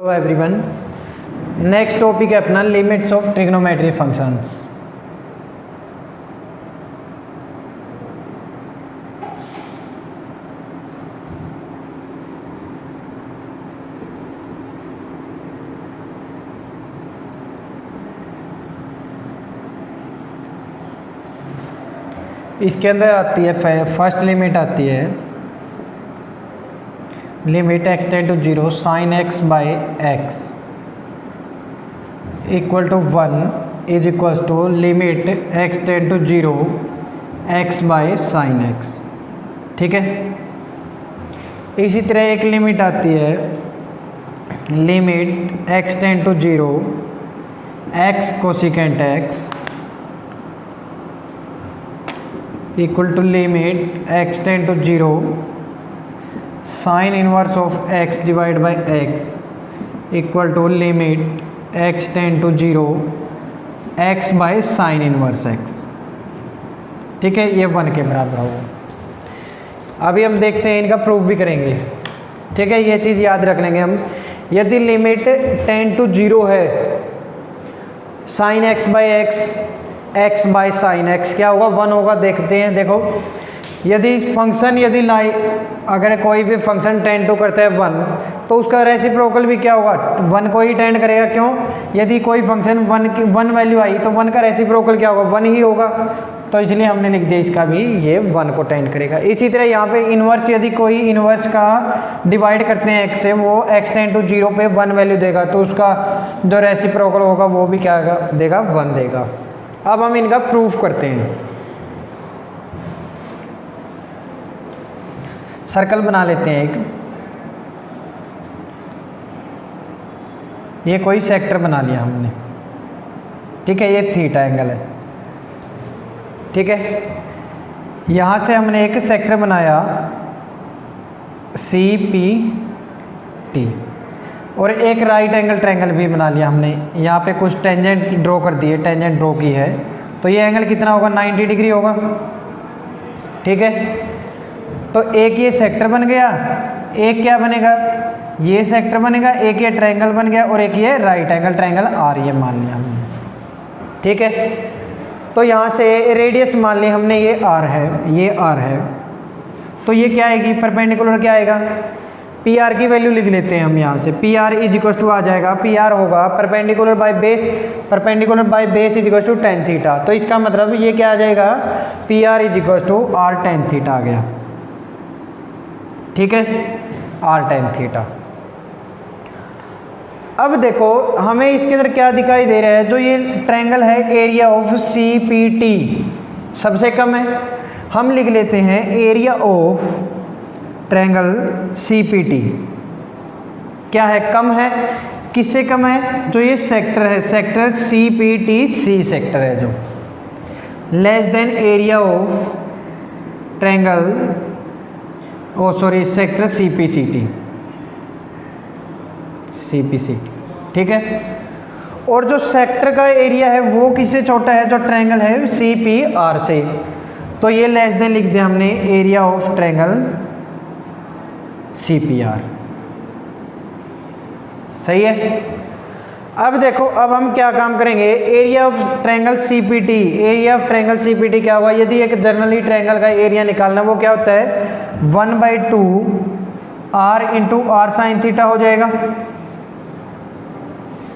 Hello everyone, next topic है अपना limits of trigonometry functions. इसके अंदर आती है फर्स्ट लिमिट आती है limit x tend to 0 sine x by x equal to 1 is equals to limit x tend to 0 x by sine x। ठीक है, इसी तरह एक लिमिट आती है limit x tend to 0 x cosecant x equal to limit x tend to 0 sine inverse of x divide by x equal to limit x tend to 0 x by sine inverse x। ठीक है, ये 1 के बराबर होगा। अभी हम देखते हैं, इनका प्रूफ भी करेंगे। ठीक है, ये चीज़ याद रख लेंगे हम। यदि लिमिट टेंड टू 0 है sine x by x by sine x क्या होगा, 1 होगा। देखते हैं, देखो यदि फंक्शन अगर कोई भी फंक्शन टेंड टू करता है 1 तो उसका रेसिप्रोकल भी क्या होगा, 1 को ही टेंड करेगा। क्यों? यदि कोई फंक्शन 1 वैल्यू आई तो 1 का रेसिप्रोकल क्या होगा, 1 ही होगा। तो इसलिए हमने लिख दिया इसका भी ये 1 को टेंड करेगा। इसी तरह यहाँ पे इन्वर्स, यदि कोई इन्वर्स का डिवाइड करते हैं x से, वो x टेंड टू 0 पे 1 वैल्यू देगा तो उसका जो रेसिप्रोकल होगा वो भी क्या देगा, 1 देगा। अब हम इनका प्रूफ करते हैं। सर्कल बना लेते हैं एक, ये कोई सेक्टर बना लिया हमने। ठीक है, ये थीटा एंगल है। ठीक है, यहाँ से हमने एक सेक्टर बनाया CPT और एक राइट एंगल ट्रायंगल भी बना लिया हमने। यहाँ पे कुछ टेंजेंट ड्रॉ कर दिए, टेंजेंट ड्रॉ की है तो ये एंगल कितना होगा, 90 डिग्री होगा। ठीक है, तो एक ये सेक्टर बन गया, एक क्या बनेगा, ये सेक्टर बनेगा, एक ये ट्रायंगल बन गया और एक ये राइट एंगल ट्रायंगल आर ये मान लिया हमने। ठीक है, तो यहाँ से रेडियस मान लिया हमने, ये आर है, ये आर है। तो ये क्या आएगी, परपेंडिकुलर क्या आएगा, पी आर की वैल्यू लिख लेते हैं हम यहाँ से। P R is equal to आ जाएगा, पी आर होगा perpendicular by base is equal to tan theta. तो इसका मतलब ये क्या आ जाएगा, P R is equal to R tan theta आ गया। ठीक है, आर टेन थीटा। अब देखो हमें इसके अंदर क्या दिखाई दे रहा है, जो ये ट्रायंगल है एरिया ऑफ CPT सबसे कम है। हम लिख लेते हैं एरिया ऑफ ट्रायंगल CPT क्या है, कम है। किससे कम है, जो ये सेक्टर है, सेक्टर CPTC सेक्टर है, जो less than area of triangle sector CPCT। ठीक है, और जो सेक्टर का एरिया है वो किससे छोटा है, जो ट्रायंगल है CPR से। तो ये लेस देन लिख दिया हमने एरिया ऑफ ट्रायंगल CPR। सही है। अब देखो, अब हम क्या काम करेंगे, area of triangle CPT, area of triangle CPT क्या हुआ, यदि एक जनरली ट्रायंगल का एरिया निकालना, वो क्या होता है 1/2 R into R sine theta हो जाएगा।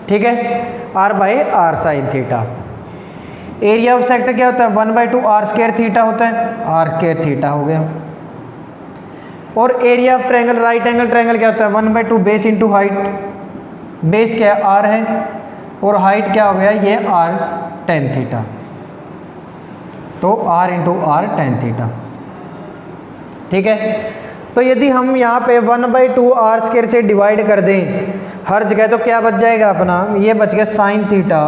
ठीक है, R by R sine theta. Area of sector क्या होता है 1/2 R स्क्वायर थीटा होता है, R स्क्वायर थीटा हो गया। और area of triangle right angle triangle क्या होता है 1/2 बेस इंटू हाइट। बेस क्या है, R है, और हाइट क्या हो गया, ये R टेन थीटा। तो R into R tan theta. ठीक है, तो यदि हम यहाँ पे 1/2 R स्क्वायर से डिवाइड कर दें हर जगह, तो क्या बच जाएगा अपना, ये बच गया sine theta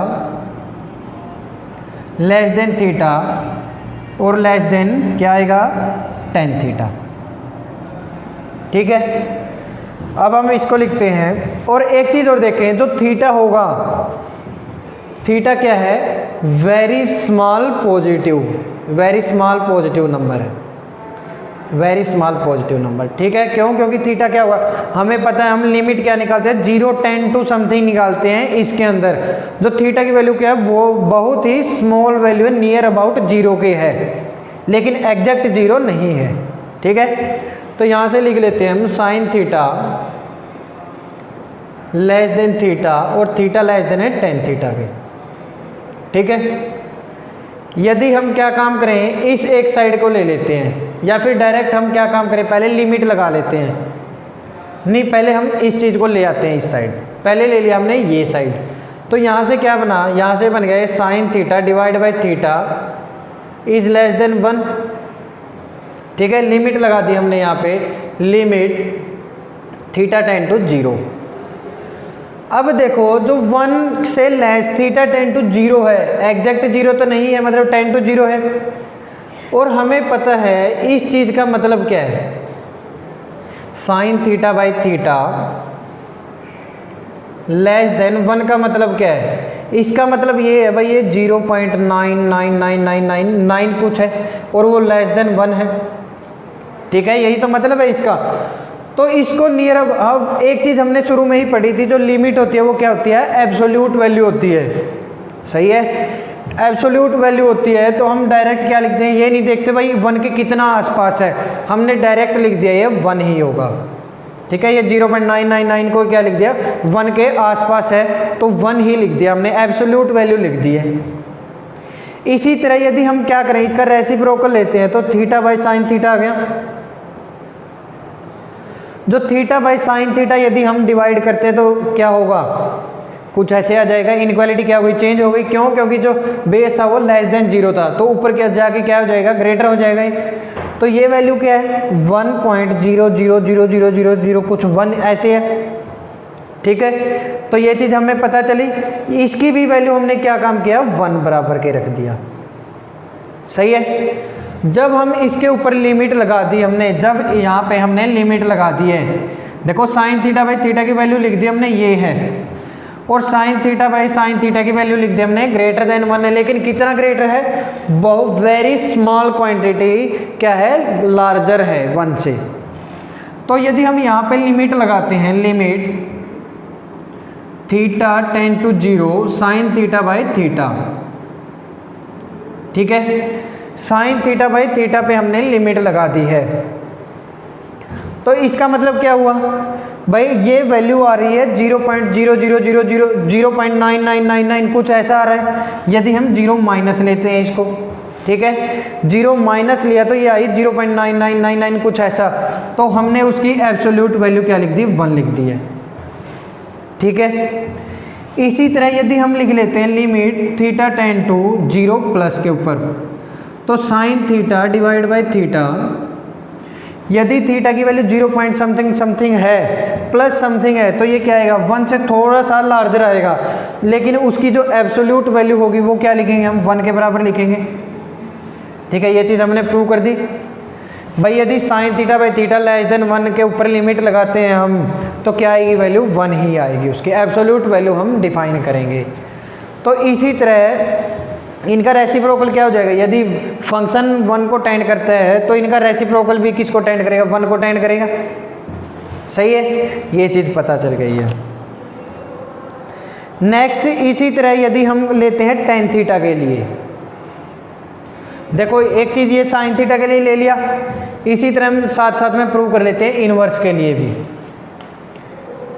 less than theta और लेस देन क्या आएगा, टेन थीटा। ठीक है, अब हम इसको लिखते हैं। और एक चीज़ और देखें, जो थीटा होगा, थीटा क्या है, वेरी स्मॉल पॉजिटिव नंबर है। Very small positive number. ठीक है, क्यों? क्योंकि थीटा क्या होगा, हमें पता है, हम लिमिट क्या निकालते हैं, 0, 10 टू समथिंग निकालते हैं। इसके अंदर जो थीटा की वैल्यू क्या है, वो बहुत ही स्मॉल वैल्यू है, नियर अबाउट 0 के है, लेकिन एग्जैक्ट 0 नहीं है। ठीक है, तो यहाँ से लिख लेते हैं हम sine theta less than theta और थीटा लेस देन है टेन थीटा के। ठीक है, यदि हम क्या काम करें, इस एक साइड को ले लेते हैं, या फिर डायरेक्ट हम क्या काम करें, पहले लिमिट लगा लेते हैं। नहीं, पहले हम इस चीज़ को ले आते हैं, इस साइड पहले ले लिया हमने ये साइड। तो यहाँ से क्या बना, यहाँ से बन गया sign theta divide by theta is less than 1। ठीक है, लिमिट लगा दी हमने यहाँ पे, लिमिट थीटा टेंड टू 0। अब देखो, जो 1 से लेस थीटा टेंड टू 0 है, एग्जैक्ट 0 तो नहीं है, मतलब टेंड टू 0 है, और हमें पता है इस चीज़ का मतलब क्या है, sign theta by theta less than 1 का मतलब क्या है, इसका मतलब ये है भाई, ये 0.99999 कुछ है और वो लेस देन 1 है। ठीक है, यही तो मतलब है इसका। तो इसको नियर, अब एक चीज़ हमने शुरू में ही पढ़ी थी, जो लिमिट होती है वो क्या होती है, एब्सोल्यूट वैल्यू होती है। सही है, एब्सोल्यूट वैल्यू होती है। तो हम डायरेक्ट क्या लिखते हैं, ये नहीं देखते भाई 1 के कितना आसपास है, हमने डायरेक्ट लिख दिया ये 1 ही होगा। ठीक है, ये 0.999 को क्या लिख दिया, 1 के आसपास है, तो 1 ही लिख दिया हमने, एब्सोल्यूट वैल्यू लिख दी है। इसी तरह यदि हम क्या करें, इसका रेसिप्रोकल लेते हैं, तो थीटा बाई साइन थीटा आ गया। जो थीटा बाई साइन थीटा यदि हम डिवाइड करते हैं तो क्या होगा, कुछ ऐसे आ जाएगा, इनक्वालिटी क्या हो गई, चेंज हो गई। क्यों? क्योंकि जो बेस था वो लेस देन 0 था, तो ऊपर क्या जाके क्या हो जाएगा, ग्रेटर हो जाएगा। तो ये वैल्यू क्या है, 1.00000 कुछ 1 ऐसे है। ठीक है, तो ये चीज़ हमें पता चली। इसकी भी वैल्यू हमने क्या काम किया, 1 बराबर के रख दिया। सही है, जब हम इसके ऊपर लिमिट लगा दी हमने, जब यहाँ पे हमने लिमिट लगा दी है, देखो साइन थीटा बाई थीटा की वैल्यू लिख दी हमने, ये है, और sign theta by sine theta की वैल्यू लिख दी हमने ग्रेटर देन 1 है। लेकिन कितना ग्रेटर है, बहुत वेरी स्मॉल क्वांटिटी क्या है, लार्जर है 1 से। तो यदि हम यहाँ पे लिमिट लगाते हैं, limit theta tend to 0 sine theta by theta. ठीक है, साइन थीटा बाई थीटा पे हमने लिमिट लगा दी है। तो इसका मतलब क्या हुआ भाई, ये वैल्यू आ रही है 0.000009999 कुछ ऐसा आ रहा है। यदि हम 0 माइनस लेते हैं इसको, ठीक है, 0 माइनस लिया तो ये आई 0.9999 कुछ ऐसा, तो हमने उसकी एब्सोल्यूट वैल्यू क्या लिख दी, 1 लिख दी है। ठीक है, इसी तरह यदि हम लिख लेते हैं limit theta tend to 0 plus के ऊपर, तो sine theta divide by theta, यदि थीटा की वैल्यू 0 पॉइंट समथिंग समथिंग है, प्लस समथिंग है, तो ये क्या आएगा, 1 से थोड़ा सा लार्जर आएगा, लेकिन उसकी जो एब्सोल्यूट वैल्यू होगी वो क्या लिखेंगे, हम 1 के बराबर लिखेंगे। ठीक है, ये चीज़ हमने प्रूव कर दी भाई। यदि sign theta by theta less than 1 के ऊपर लिमिट लगाते हैं हम, तो क्या आएगी वैल्यू, 1 ही आएगी, उसकी एब्सोल्यूट वैल्यू हम डिफाइन करेंगे। तो इसी तरह इनका रेसिप्रोकल क्या हो जाएगा, यदि फंक्शन 1 को टेंड करता है तो इनका रेसिप्रोकल भी किसको टेंड करेगा, 1 को टेंड करेगा। सही है, ये चीज़ पता चल गई है। नेक्स्ट, इसी तरह यदि हम लेते हैं टेन थीटा के लिए, देखो एक चीज़ ये साइन थीटा के लिए ले लिया, इसी तरह हम साथ साथ में प्रूव कर लेते हैं इनवर्स के लिए भी।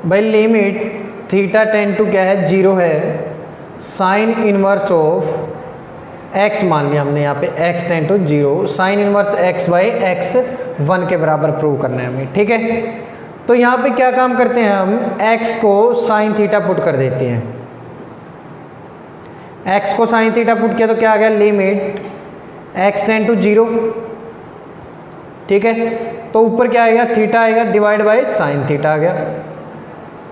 भाई लिमिट थीटा टेंड टू क्या है, 0 है, साइन इनवर्स ऑफ x मान लिया हमने यहाँ पे, x tend to 0, sine inverse x by x 1 के बराबर प्रूव करना है हमें। ठीक है, तो यहाँ पे क्या काम करते हैं हम, x को साइन थीटा पुट कर देते हैं। x को साइन थीटा पुट किया तो क्या आ गया, लिमिट x टेंड टू 0। ठीक है, तो ऊपर क्या आएगा, थीटा आएगा डिवाइड बाई साइन थीटा आ गया,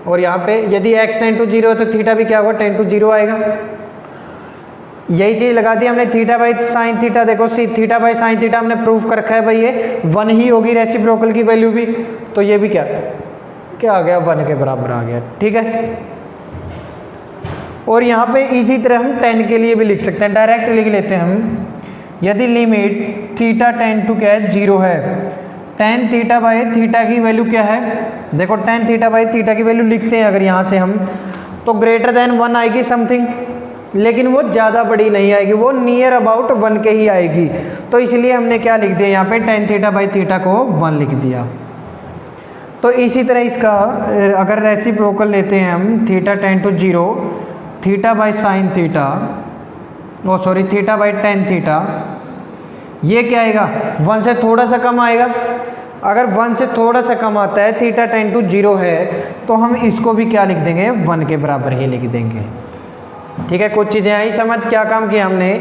और यहाँ पे यदि x टेंड टू 0 है तो थीटा भी क्या होगा, टेंड टू 0 आएगा। यही चीज़ लगा दी हमने, थीटा बाई साइन थीटा, देखो थीटा बाई साइन थीटा हमने प्रूफ कर रखा है भाई, ये 1 ही होगी रेसिप्रोकल की वैल्यू भी, तो ये भी क्या क्या आ गया, 1 के बराबर आ गया। ठीक है, और यहाँ पे इसी तरह हम 10 के लिए भी लिख सकते हैं, डायरेक्ट लिख लेते हैं हम। यदि लिमिट थीटा टेंड टू क्या है, 0 है, टेन थीटा बाई थीटा की वैल्यू क्या है, देखो टेन थीटा बाई थीटा की वैल्यू लिखते हैं अगर यहाँ से हम, तो ग्रेटर देन 1 आएगी समथिंग, लेकिन वो ज़्यादा बड़ी नहीं आएगी, वो नियर अबाउट 1 के ही आएगी। तो इसलिए हमने क्या लिख दिया यहाँ पे, टेन थीटा बाई थीटा को 1 लिख दिया। तो इसी तरह इसका अगर रेसिप्रोकल लेते हैं हम, theta tend to 0 theta by sine theta, oh sorry theta by tan theta, ये क्या आएगा 1 से थोड़ा सा कम आएगा। अगर 1 से थोड़ा सा कम आता है, थीटा टेन टू 0 है, तो हम इसको भी क्या लिख देंगे, 1 के बराबर ही लिख देंगे। ठीक है, कुछ चीज़ें आई समझ, क्या काम किया हमने,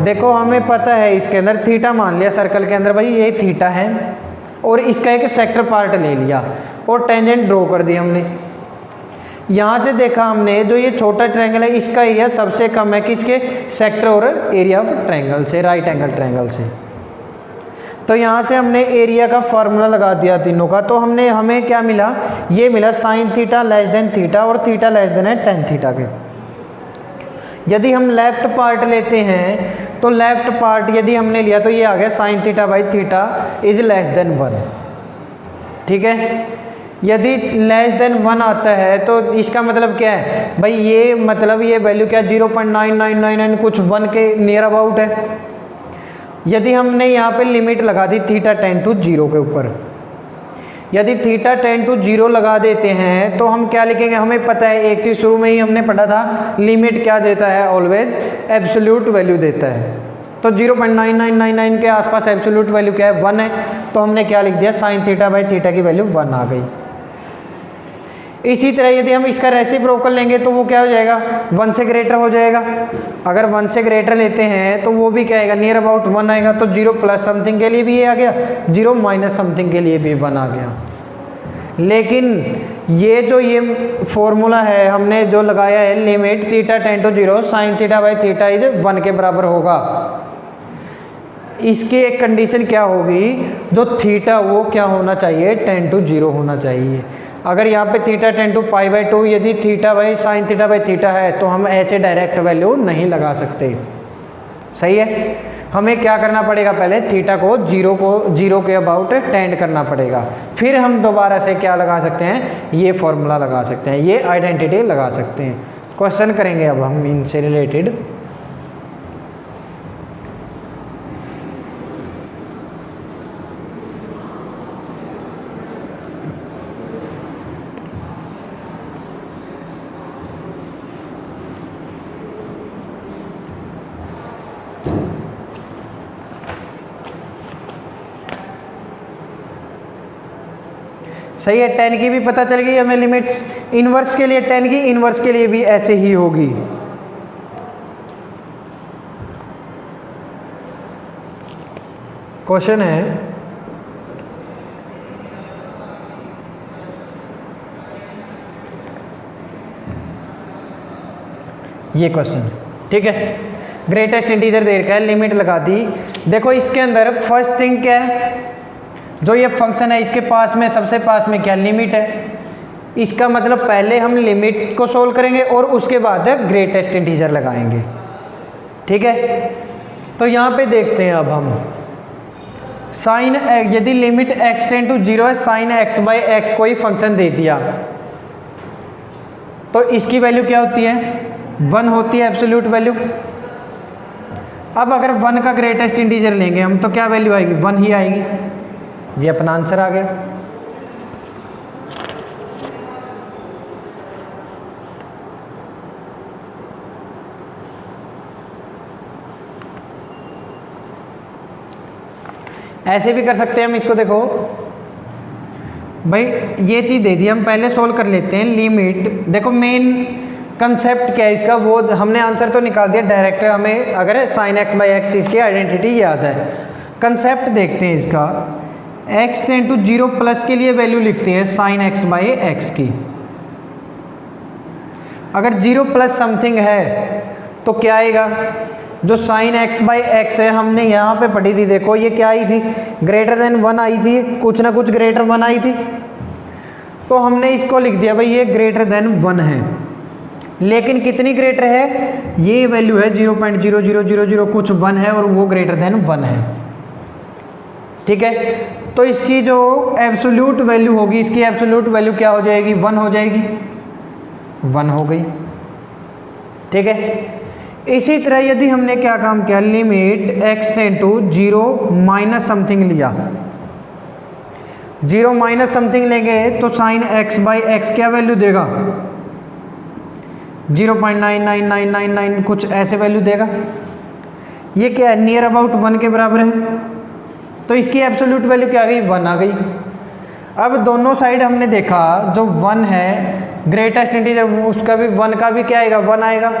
देखो हमें पता है इसके अंदर थीटा मान लिया सर्कल के अंदर, भाई ये थीटा है, और इसका एक सेक्टर पार्ट ले लिया और टेंजेंट ड्रॉ कर दी हमने। यहाँ से देखा हमने जो ये छोटा ट्रायंगल है इसका एरिया सबसे कम है किसके, सेक्टर और एरिया ऑफ ट्रायंगल से, राइट एंगल ट्रायंगल से। तो यहाँ से हमने एरिया का फार्मूला लगा दिया तीनों का, तो हमें क्या मिला, ये मिला sine theta less than theta और थीटा लेस देन है टेन थीटा के। यदि हम लेफ्ट पार्ट लेते हैं तो लेफ्ट पार्ट यदि हमने लिया तो ये आ गया sign theta by theta is less than 1। ठीक है, यदि लेस देन 1 आता है तो इसका मतलब क्या है भाई, ये मतलब ये वैल्यू क्या 0.9999 कुछ 1 के नियर अबाउट है। यदि हमने यहाँ पे लिमिट लगा दी थीटा टेन टू 0 के ऊपर, यदि थीटा टेन टू 0 लगा देते हैं तो हम क्या लिखेंगे, हमें पता है एक चीज़ शुरू में ही हमने पढ़ा था, लिमिट क्या देता है, ऑलवेज एब्सोल्यूट वैल्यू देता है। तो 0.9999 के आसपास एब्सोल्यूट वैल्यू क्या है, 1 है, तो हमने क्या लिख दिया, साइन थीटा बाई थीटा की वैल्यू 1 आ गई। इसी तरह यदि हम इसका रेसिप्रोकल लेंगे तो वो क्या हो जाएगा, 1 से ग्रेटर हो जाएगा। अगर 1 से ग्रेटर लेते हैं तो वो भी क्या आएगा, नियर अबाउट 1 आएगा। तो 0 प्लस समथिंग के लिए भी ये आ गया, 0 माइनस समथिंग के लिए भी 1 आ गया। लेकिन ये जो ये फॉर्मूला है हमने जो लगाया है, limit theta tend to 0 sine theta by theta is 1 के बराबर होगा, इसकी एक कंडीशन क्या होगी, जो थीटा वो क्या होना चाहिए, टेन टू 0 होना चाहिए। अगर यहाँ पे theta tend to pi by 2 यदि theta by sine theta by theta है तो हम ऐसे डायरेक्ट वैल्यू नहीं लगा सकते। सही है, हमें क्या करना पड़ेगा, पहले थीटा को 0 के अबाउट टेंड करना पड़ेगा, फिर हम दोबारा से क्या लगा सकते हैं, ये फॉर्मूला लगा सकते हैं, ये आइडेंटिटी लगा सकते हैं। क्वेश्चन करेंगे अब हम इनसे रिलेटेड। सही है, टेन की भी पता चल गई हमें लिमिट्स। इनवर्स के लिए टेन की, इनवर्स के लिए भी ऐसे ही होगी। क्वेश्चन है, ये क्वेश्चन, ठीक है, ग्रेटेस्ट इंटीजर दे रखा है, लिमिट लगा दी। देखो इसके अंदर फर्स्ट थिंग क्या है, जो ये फंक्शन है इसके पास में सबसे पास में क्या लिमिट है, इसका मतलब पहले हम लिमिट को सोल्व करेंगे और उसके बाद ग्रेटेस्ट इंटीजर लगाएंगे। ठीक है, तो यहाँ पे देखते हैं अब हम साइन, यदि लिमिट x टेन टू 0 है, साइन x बाई एक्स कोई फंक्शन दे दिया तो इसकी वैल्यू क्या होती है, 1 होती है एब्सोल्यूट वैल्यू। अब अगर 1 का ग्रेटेस्ट इंटीजर लेंगे हम तो क्या वैल्यू आएगी, 1 ही आएगी। ये अपना आंसर आ गया। ऐसे भी कर सकते हैं हम इसको, देखो भाई ये चीज़ दे दी, हम पहले सोल्व कर लेते हैं लिमिट। देखो मेन कंसेप्ट क्या है इसका, वो हमने आंसर तो निकाल दिया डायरेक्ट, हमें अगर साइन x बाई एक्स इसकी आइडेंटिटी याद है। कंसेप्ट देखते हैं इसका, x टेन टू 0 प्लस के लिए वैल्यू लिखते हैं साइन x बाई एक्स की। अगर 0 प्लस समथिंग है तो क्या आएगा, जो साइन x बाई एक्स है हमने यहाँ पे पढ़ी थी, देखो ये क्या आई थी, ग्रेटर देन 1 आई थी, कुछ ना कुछ ग्रेटर 1 आई थी, तो हमने इसको लिख दिया भाई ये ग्रेटर देन 1 है। लेकिन कितनी ग्रेटर है, ये वैल्यू है 0.0000 कुछ 1 है और वो ग्रेटर देन 1 है। ठीक है, तो इसकी जो एब्सोल्यूट वैल्यू होगी, इसकी एब्सोल्यूट वैल्यू क्या हो जाएगी, 1 हो जाएगी, 1 हो गई। ठीक है। इसी तरह यदि हमने क्या काम किया, limit x tend to 0 minus something लिया, 0 माइनस समथिंग लेंगे तो साइन x बाई एक्स क्या वैल्यू देगा, 0.99999 कुछ ऐसे वैल्यू देगा। ये क्या है, नियर अबाउट 1 के बराबर है, तो इसकी एब्सोल्यूट वैल्यू क्या आ गई, 1 आ गई। अब दोनों साइड हमने देखा, जो 1 है ग्रेटेस्ट इंटीजर, उसका भी 1 का भी क्या आएगा, 1 आएगा,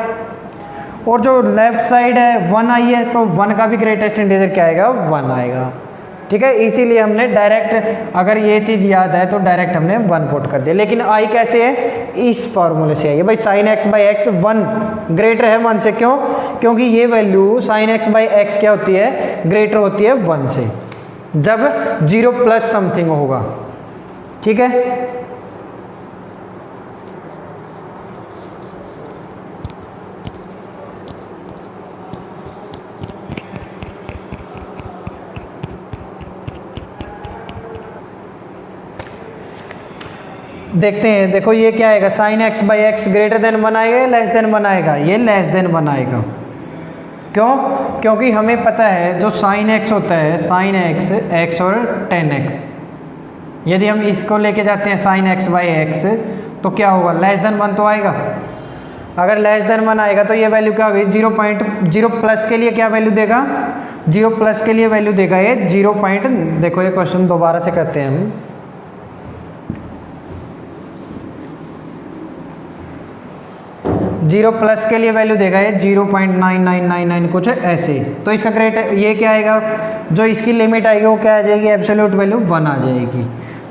और जो लेफ्ट साइड है 1 आई है, तो 1 का भी ग्रेटेस्ट इंटीजर क्या आएगा, 1 आएगा। ठीक है, इसीलिए हमने डायरेक्ट, अगर ये चीज़ याद है तो डायरेक्ट हमने 1 पुट कर दिया। लेकिन आई कैसे है, इस फार्मूले से आई है भाई, sine x by x 1 greater है 1 से। क्यों, क्योंकि ये value sine x by x क्या होती है, ग्रेटर होती है 1 से, जब 0 प्लस समथिंग होगा। ठीक है, देखते हैं। देखो ये क्या आएगा, sine x by x greater than 1 आएगा या लेस देन 1 आएगा, ये लेस देन 1 आएगा। क्यों, क्योंकि हमें पता है जो साइन एक्स होता है, साइन एक्स एक्स और टेन एक्स, यदि हम इसको लेके जाते हैं साइन एक्स बाई एक्स तो क्या होगा, लेस देन 1 तो आएगा। अगर लेस देन 1 आएगा तो ये वैल्यू क्या होगी, 0.0 प्लस के लिए क्या वैल्यू देगा, 0 प्लस के लिए वैल्यू देगा ये 0. देखो ये क्वेश्चन दोबारा से करते हैं हम। जीरो प्लस के लिए वैल्यू देगा ये 0.9999 कुछ ऐसे। तो इसका ग्रेट ये क्या आएगा, जो इसकी लिमिट आएगी वो क्या आ जाएगी, एब्सोल्यूट वैल्यू 1 आ जाएगी।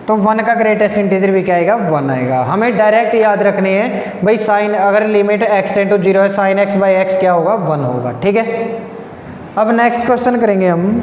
तो 1 का ग्रेटेस्ट इंटीजर भी क्या आएगा, 1 आएगा। हमें डायरेक्ट याद रखनी है भाई, साइन अगर लिमिट x टेंड टू 0 है, साइन x बाई एक्स क्या होगा, 1 होगा। ठीक है, अब नेक्स्ट क्वेश्चन करेंगे हम।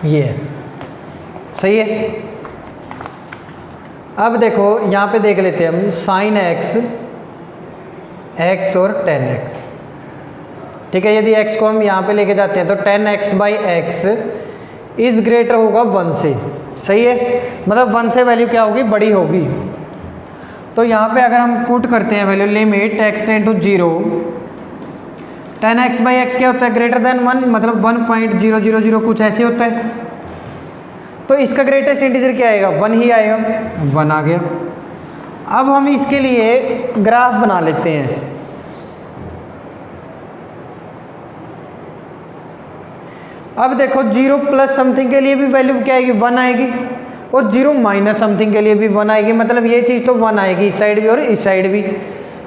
ये सही है। अब देखो यहाँ पे देख लेते हैं हम, साइन एक्स एक्स और टेन एक्स। ठीक है, यदि x को हम यहाँ पे लेके जाते हैं तो 10x by x is greater होगा 1 से। सही है, मतलब 1 से वैल्यू क्या होगी, बड़ी होगी। तो यहाँ पे अगर हम पुट करते हैं value, limit x tend to 0, 10x by x क्या होता है, ग्रेटर देन 1, मतलब 1.000 कुछ ऐसे होता है। तो इसका ग्रेटेस्ट इंटीजर क्या आएगा, 1 ही आएगा, 1 आ गया। अब हम इसके लिए ग्राफ बना लेते हैं। अब देखो 0 प्लस समथिंग के लिए भी वैल्यू क्या आएगी, 1 आएगी, और 0 माइनस समथिंग के लिए भी 1 आएगी। मतलब ये चीज़ तो 1 आएगी इस साइड भी और इस साइड भी।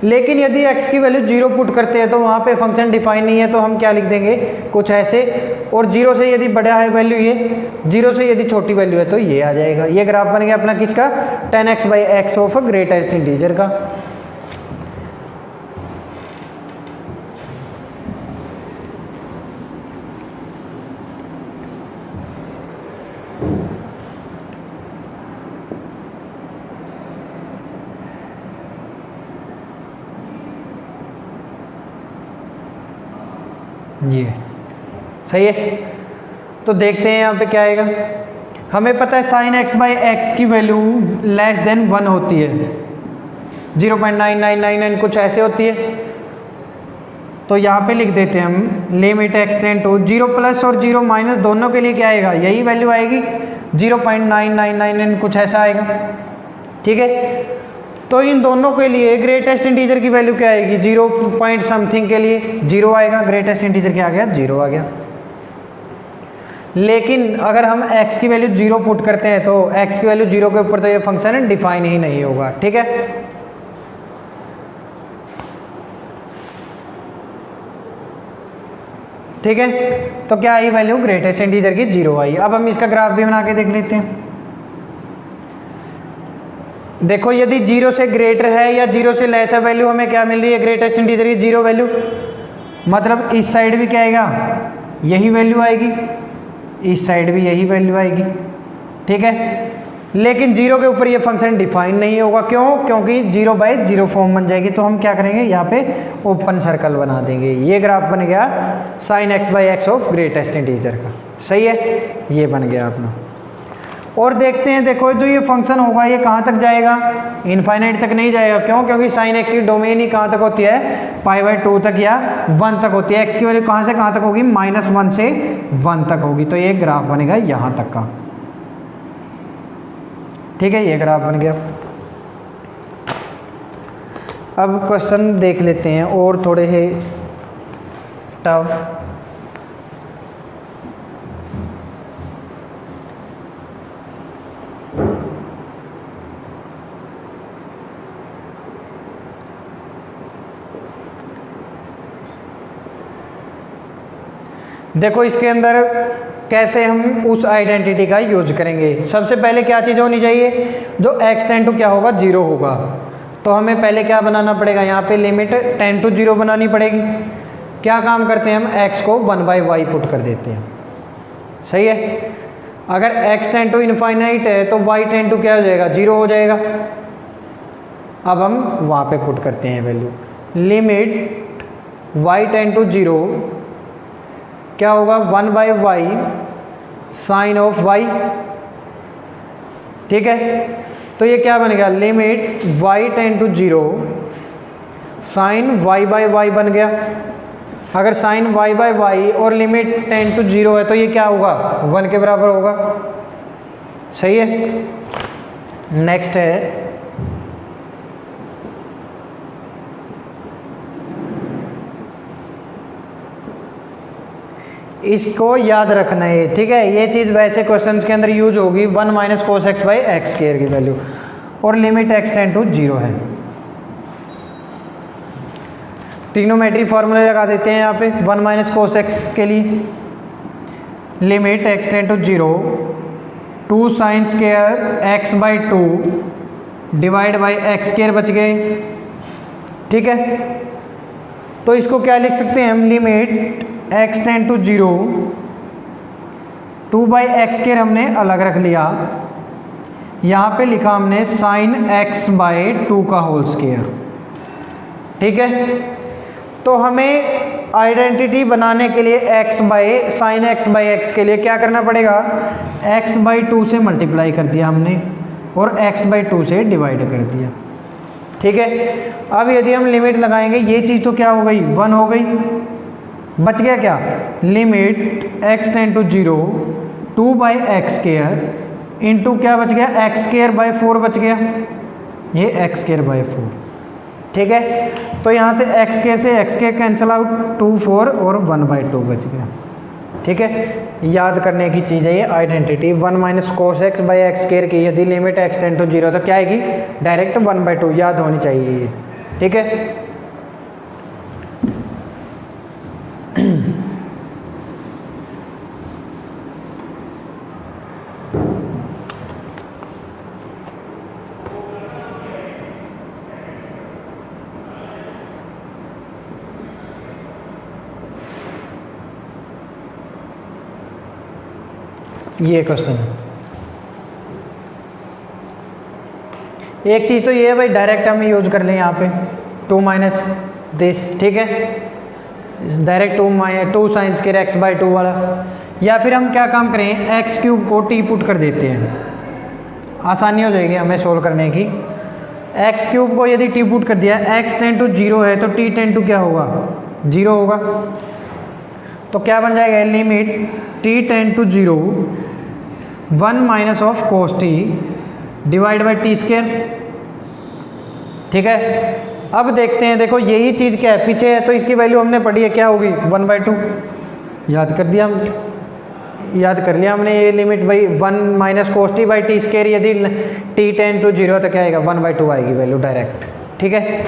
लेकिन यदि x की वैल्यू 0 पुट करते हैं तो वहाँ पे फंक्शन डिफाइन नहीं है, तो हम क्या लिख देंगे, कुछ ऐसे। और 0 से यदि बड़ा है वैल्यू ये, 0 से यदि छोटी वैल्यू है तो ये आ जाएगा। ये ग्राफ बन गया अपना किसका, 10x by x of greatest integer का। ये सही है। तो देखते हैं यहाँ पे क्या आएगा। हमें पता है साइन एक्स बाई एक्स की वैल्यू लेस देन 1 होती है, 0.9999 कुछ ऐसे होती है। तो यहाँ पे लिख देते हैं हम, limit x tend to 0 plus और 0 माइनस दोनों के लिए क्या आएगा, यही वैल्यू आएगी, 0.9999 कुछ ऐसा आएगा। ठीक है, तो इन दोनों के लिए ग्रेटेस्ट इंटीजर की वैल्यू क्या आएगी, 0 पॉइंट समथिंग के लिए 0 आएगा, ग्रेटेस्ट इंटीजर क्या आ गया, 0 आ गया। लेकिन अगर हम x की वैल्यू 0 पुट करते हैं तो x की वैल्यू 0 के ऊपर तो ये फंक्शन डिफाइन ही नहीं होगा। ठीक है, ठीक है, तो क्या आई वैल्यू, ग्रेटेस्ट इंटीजर की 0 आई। अब हम इसका ग्राफ भी बना के देख लेते हैं। देखो यदि 0 से ग्रेटर है या 0 से लेस है वैल्यू, हमें क्या मिल रही है, ग्रेटेस्ट इंटीजर की 0 वैल्यू, मतलब इस साइड भी क्या आएगा, यही वैल्यू आएगी, इस साइड भी यही वैल्यू आएगी, ठीक है। लेकिन 0 के ऊपर ये फंक्शन डिफाइन नहीं होगा, क्यों, क्योंकि 0/0 फॉर्म बन जाएगी। तो हम क्या करेंगे, यहाँ पे ओपन सर्कल बना देंगे। ये ग्राफ बन गया sin x/x of greatest integer का, सही है, ये बन गया अपना। और देखते हैं, देखो जो ये फंक्शन होगा ये कहाँ तक जाएगा, इनफाइनाइट तक नहीं जाएगा, क्यों, क्योंकि sin x की डोमेन ही कहाँ तक होती है, π/2 तक या 1 तक होती है। x की वैल्यू कहाँ से कहाँ तक होगी, -1 से 1 तक होगी। तो ये ग्राफ बनेगा यहाँ तक का, ठीक है, ये ग्राफ बन गया। अब क्वेश्चन देख लेते हैं और थोड़े से टफ। देखो इसके अंदर कैसे हम उस आइडेंटिटी का यूज करेंगे। सबसे पहले क्या चीज़ होनी चाहिए, जो x टेंड टू क्या होगा, 0 होगा। तो हमें पहले क्या बनाना पड़ेगा, यहाँ पे लिमिट टेंड टू 0 बनानी पड़ेगी। क्या काम करते हैं हम, x को 1/y पुट कर देते हैं, सही है। अगर x टेंड टू इनफाइनाइट है तो y टेंड टू क्या हो जाएगा, 0 हो जाएगा। अब हम वहाँ पे पुट करते हैं value, limit y tend to 0 क्या होगा, 1/y साइन ऑफ y, ठीक है। तो ये क्या बनेगा, लिमिट y टेंड टू 0 साइन y/y बन गया। अगर साइन y/y और लिमिट टेंड टू 0 है तो ये क्या होगा, 1 के बराबर होगा, सही है। नेक्स्ट है इसको याद रखना है, ठीक है। ये चीज़ वैसे क्वेश्चंस के अंदर यूज होगी, 1 - cos x/x² की वैल्यू, और लिमिट x टेंड टू 0 है। ट्रिग्नोमेट्री फॉर्मूले लगा देते हैं यहाँ पे 1 - cos x के लिए, limit x tend to 0 2 sin² x/2 divide by x² बच गए, ठीक है। तो इसको क्या लिख सकते हैं हम, limit x tend to 0 2/x² हमने अलग रख लिया, यहाँ पे लिखा हमने sin x/2 का होल स्क्वायर, ठीक है। तो हमें आइडेंटिटी बनाने के लिए sin x/x के लिए क्या करना पड़ेगा, x/2 से मल्टीप्लाई कर दिया हमने और x/2 से डिवाइड कर दिया, ठीक है। अब यदि हम लिमिट लगाएंगे, ये चीज़ तो क्या हो गई, 1 हो गई, बच गया क्या, limit x tend to 0 2/x² into क्या बच गया, x²/4 बच गया, ये x²/4, ठीक है। तो यहाँ से x² से x² कैंसिल आउट, 2 4 और 1/2 बच गया, ठीक है। याद करने की चीज़ है ये आइडेंटिटी, 1 - cos x/x² की यदि लिमिट x टेंड टू 0 तो क्या आएगी, डायरेक्ट 1/2, याद होनी चाहिए ये, ठीक है। ये क्वेश्चन है। एक चीज़ तो ये है भाई, डायरेक्ट हम यूज कर लें यहाँ पे 2 - दिस, ठीक है, डायरेक्ट 2 sin² x/2 वाला। या फिर हम क्या काम करें, x³ को t पुट कर देते हैं, आसानी हो जाएगी हमें सोल्व करने की। x³ को यदि t पुट कर दिया, x टेंड टू 0 है तो t टेंड टू क्या होगा, 0 होगा। तो क्या बन जाएगा, limit t tend to 0 1 - cos t divide by t², ठीक है। अब देखते हैं, देखो यही चीज़ क्या है, पीछे है तो इसकी वैल्यू हमने पढ़ी है, क्या होगी, 1/2, याद कर दिया हमने ये लिमिट भाई 1 - cos t/t², यदि t टेंड टू 0 तो क्या आएगा, 1/2 आएगी वैल्यू डायरेक्ट, ठीक है।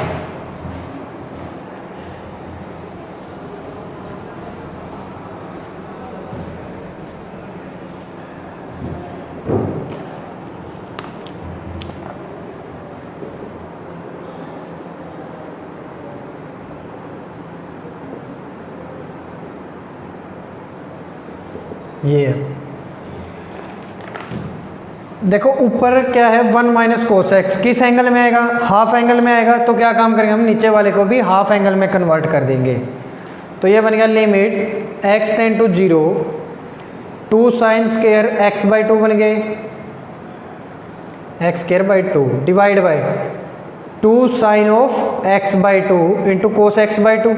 ये है। देखो ऊपर क्या है 1 माइनस कोस एक्स, किस एंगल में आएगा, हाफ एंगल में आएगा। तो क्या काम करेंगे हम, नीचे वाले को भी हाफ एंगल में कन्वर्ट कर देंगे। तो ये बन गया limit x tend to 0 2 sine square x by 2 बन गए, x square by 2 divide by 2 sine of x by 2 into cos x by 2।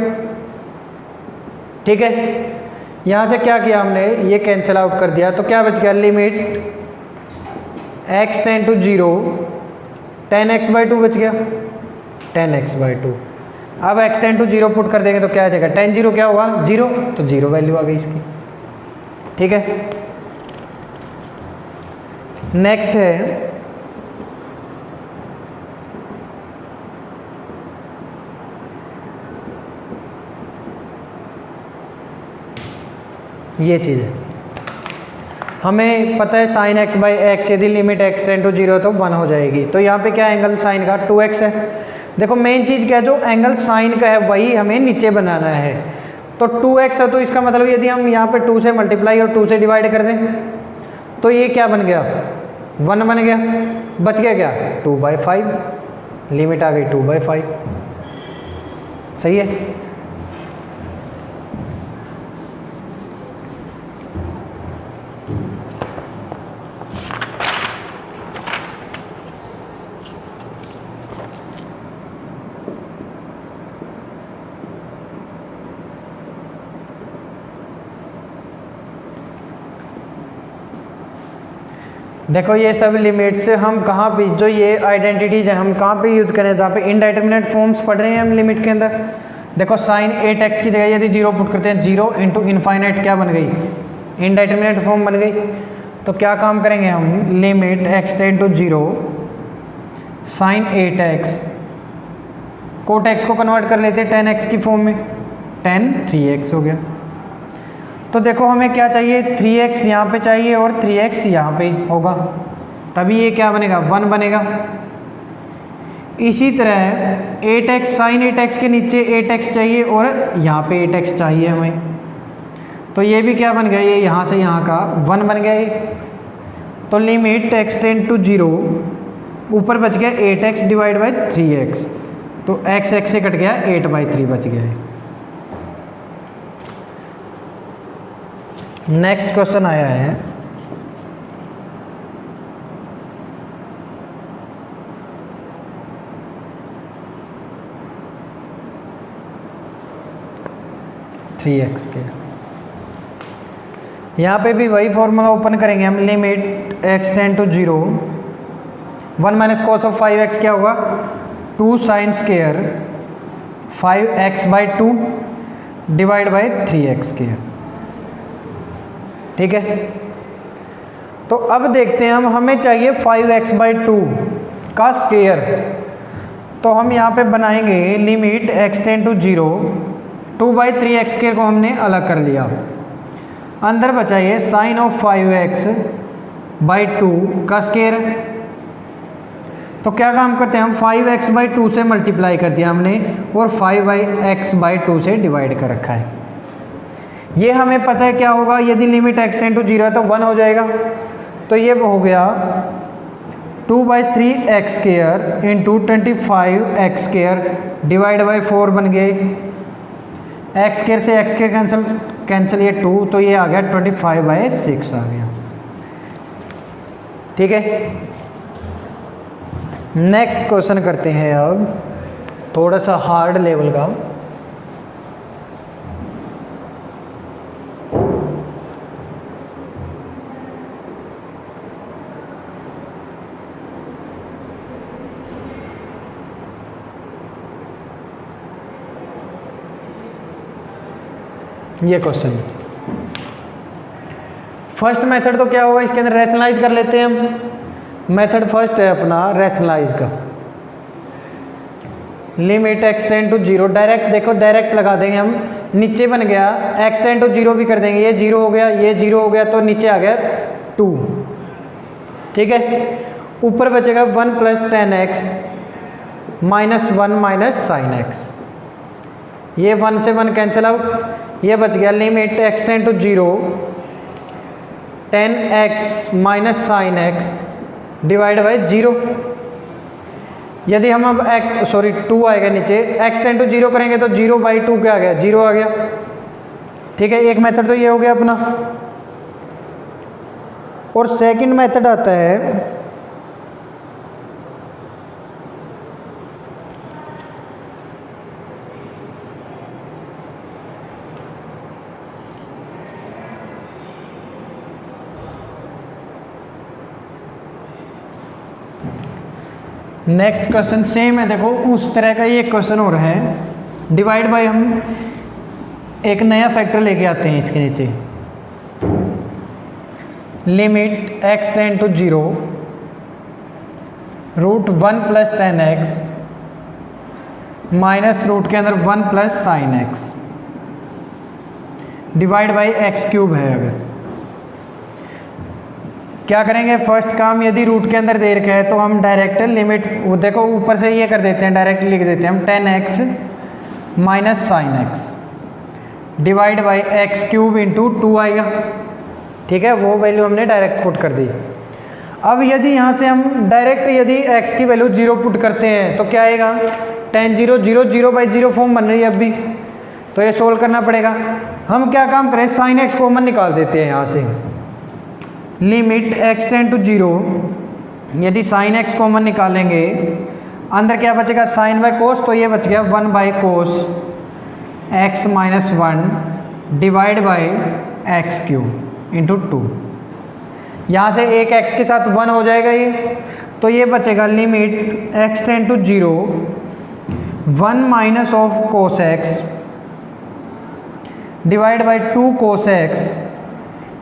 ठीक है, यहाँ से क्या किया हमने, ये कैंसिल आउट कर दिया। तो क्या बच गया, limit x tend to 0 tan x by 2 बच गया, tan x बाई 2। अब x टेंड टू 0 पुट कर देंगे तो क्या आ जाएगा, tan 0 क्या हुआ 0, तो 0 वैल्यू आ गई इसकी। ठीक है, नेक्स्ट है ये चीज़ है, हमें पता है साइन एक्स बाई एक्स, यदि लिमिट एक्स टेंड टू 0 तो 1 हो जाएगी। तो यहाँ पे क्या एंगल साइन का 2x है। देखो मेन चीज़ क्या है, जो एंगल साइन का है वही हमें नीचे बनाना है। तो 2x है, तो इसका मतलब यदि हम यहाँ पे 2 से मल्टीप्लाई और 2 से डिवाइड कर दें तो ये क्या बन गया 1 बन गया, बच गया क्या 2/5, लिमिट आ गई 2/5। सही है। देखो ये सब लिमिट्स हम कहाँ पे, जो ये आइडेंटिटीज है हम कहाँ पे यूज़ करें, जहाँ पे इनडेटरमिनेट फॉर्म्स पढ़ रहे हैं हम लिमिट के अंदर। देखो साइन 8x की जगह यदि 0 पुट करते हैं, 0 इंटू इनफाइनाइट क्या बन गई, इनडेटरमिनेट फॉर्म बन गई। तो क्या काम करेंगे हम, limit x tend to 0 sine 8x, cot x को कन्वर्ट कर लेते हैं tan x की फॉर्म में, tan 3x हो गया। तो देखो हमें क्या चाहिए, 3x यहाँ पे चाहिए और 3x यहाँ पे होगा, तभी ये क्या बनेगा 1 बनेगा। इसी तरह 8x साइन 8x के नीचे 8x चाहिए और यहाँ पे 8x चाहिए हमें, तो ये भी क्या बन गया, ये यहाँ से यहाँ का 1 बन गया ये। तो लिमिट x टेंड टू 0, ऊपर बच गया 8x डिवाइड बाई 3x, तो x से कट गया 8/3 बच गया है। नेक्स्ट क्वेश्चन आया है, थ्री एक्स के। यहाँ पे भी वही फॉर्मूला ओपन करेंगे हम, limit x tend to 0 1 minus cos of 5x क्या होगा 2 sine square 5x by 2 divide by 3x square. ठीक है, तो अब देखते हैं हम, हमें चाहिए 5x बाई 2 का स्क्वायर। तो हम यहाँ पे बनाएंगे limit x tend to 0 2/3x square को हमने अलग कर लिया, अंदर बचा ये साइन ऑफ 5x बाई 2 का स्क्वायर। तो क्या काम करते हैं हम, 5x बाई 2 से मल्टीप्लाई कर दिया हमने और 5x बाई 2 से डिवाइड कर रखा है। ये हमें पता है क्या होगा, यदि लिमिट x टेंड टू 0 है तो 1 हो जाएगा। तो ये हो गया 2/3x square into 25x square divide by 4 बन गए, x स्क्वायर से x स्क्वायर कैंसिल ये 2, तो ये आ गया 25/6 आ गया। ठीक है, नेक्स्ट क्वेश्चन करते हैं अब, थोड़ा सा हार्ड लेवल का। ये क्वेश्चन फर्स्ट मेथड तो क्या होगा, इसके अंदर रैशनलाइज कर लेते हैं हम। मेथड फर्स्ट है अपना रैशनलाइज का, limit x tend to 0 direct, देखो डायरेक्ट लगा देंगे हम, नीचे बन गया x टेंड टू 0 भी कर देंगे, ये 0 हो गया, ये 0 हो गया, तो नीचे आ गया 2। ठीक है, ऊपर बचेगा 1 plus tan x minus 1 minus sine x, ये 1 से 1 कैंसिल आउट, ये बच गया limit x tend to 0 10x minus sine x divide by 0। यदि हम अब टू आएगा नीचे, x टेंड टू 0 करेंगे तो 0/2 क्या आ गया, 0 आ गया। ठीक है, एक मेथड तो ये हो गया अपना। और सेकंड मेथड आता है नेक्स्ट क्वेश्चन सेम है, देखो उस तरह का ये क्वेश्चन हो रहा है। डिवाइड बाय हम एक नया फैक्टर लेके आते हैं इसके नीचे, limit x tend to 0 root 1 plus 10x minus root के अंदर 1 plus sine x divide by x³ है। अगर क्या करेंगे, फर्स्ट काम, यदि रूट के अंदर दे रखा है तो हम डायरेक्ट लिमिट, वो देखो ऊपर से ये कर देते हैं, डायरेक्ट लिख देते हैं हम 10x minus sine x divide by x³ into 2 आएगा। ठीक है, वो वैल्यू हमने डायरेक्ट पुट कर दी। अब यदि यहाँ से हम डायरेक्ट यदि x की वैल्यू 0 पुट करते हैं तो क्या आएगा, tan 0 0 0/0 फॉर्म बन रही है अब भी, तो ये सोल्व करना पड़ेगा। हम क्या काम करें, साइन एक्स कॉमन निकाल देते हैं यहाँ से। लिमिट x टेंड टू 0, यदि साइन एक्स कॉमन निकालेंगे अंदर क्या बचेगा, साइन बाय कोस, तो ये बच गया 1/cos x minus 1 divide by x³ into 2। यहाँ से एक x के साथ 1 हो जाएगा ये, तो ये बचेगा limit x tend to 0 1 minus of cos x divide by 2 cos x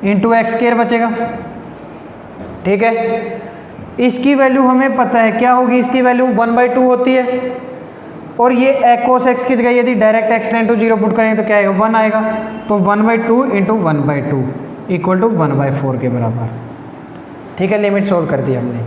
into x² बचेगा। ठीक है, इसकी वैल्यू हमें पता है क्या होगी, इसकी वैल्यू 1/2 होती है। और ये कोस x की जगह यदि direct x tend to 0 put करेंगे तो क्या आएगा, 1 आएगा। तो 1/2 इंटू 1/2 इक्वल टू 1/4 के बराबर। ठीक है, लिमिट सोल्व कर दी हमने।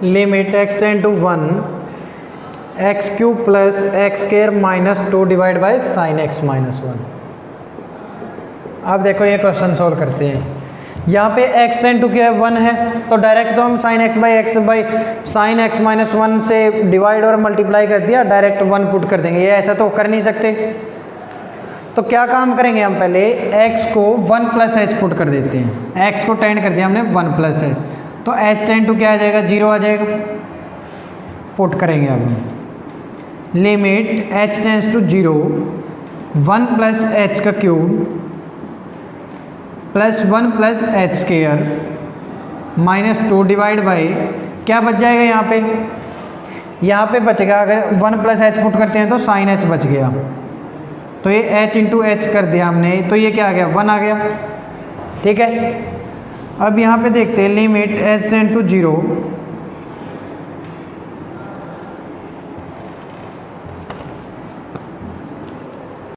Limit x tend to 1 x³ plus x² minus 2 divide by sine x minus 1। अब देखो ये क्वेश्चन सोल्व करते हैं। यहाँ पे x टेंड टू क्या है, 1 है, तो डायरेक्ट तो हम sine x by sine x minus 1 से डिवाइड और मल्टीप्लाई कर दिया, डायरेक्ट 1 पुट कर देंगे। ये ऐसा तो कर नहीं सकते, तो क्या काम करेंगे, हम पहले x को 1 प्लस h पुट कर देते हैं। x को टेंड कर दिया हमने 1 प्लस h, तो h टेंड टू क्या आ जाएगा, 0 आ जाएगा। पुट करेंगे अब हम limit h tends to 0 1 plus h का cube plus 1 plus h² minus 2 divide by क्या बच जाएगा यहाँ पे बचेगा, अगर 1 प्लस h पुट करते हैं तो साइन h बच गया, तो ये h इंटू एच कर दिया हमने, तो ये क्या आ गया, 1 आ गया। ठीक है, अब यहाँ पे देखते हैं लिमिट h टेंड टू 0